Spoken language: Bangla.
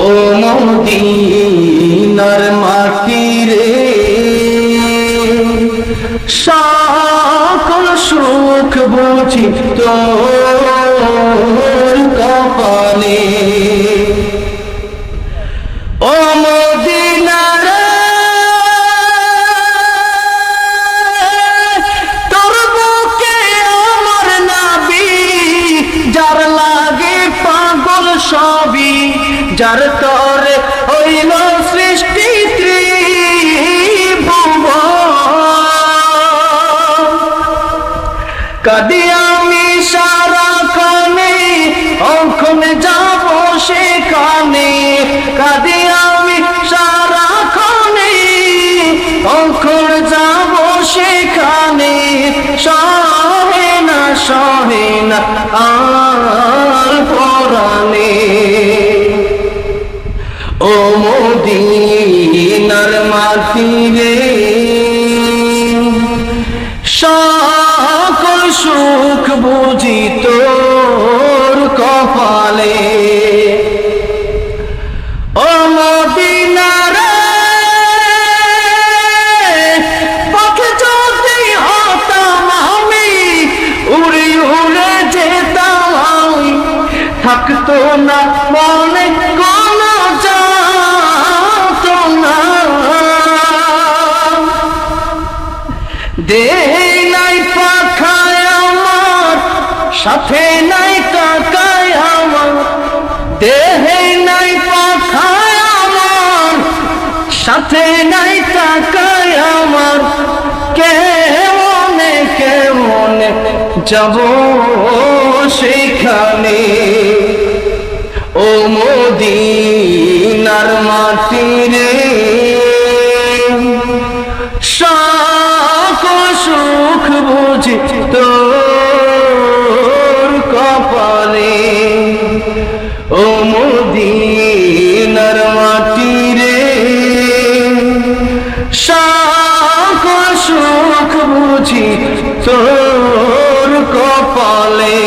ও মদিনার মাটি রে, সকল সুখ বুঝি তোর কপালে। ও মদিনার তোর বুকে আমার নবী, যার লাগে পাগল সবই, যার তরে হইল সৃষ্টি ত্রিভুবন। কাঁদি আমি সারাক্ষণে, কখন যাব সেখানে। কাঁদি আমি সারাক্ষণে, কখন যাব সেখানে। সহে না আর পরাণে। ও মদিনার মাটি রে, সকল সুখ বুঝি তোর কপালে। ও মদিনার পথে যদি হতাম আমি, উড়ে উড়ে যেতাম আমি, থাকতো না মনে কোনো যাতনা। দেহে নাই পাখায় আমার, সাথে নাই টাকায় আমার। দেহে নাই পাখায় আমার, সাথে নাই টাকায় আমার। কেমনে কেমনে যাব সেখানে। ও মদিনার মাটি রে, সকল সুখ বুঝি তোর কপালে। ও মদিনার মাটি রে, সকল সুখ বুঝি তোর কপালে।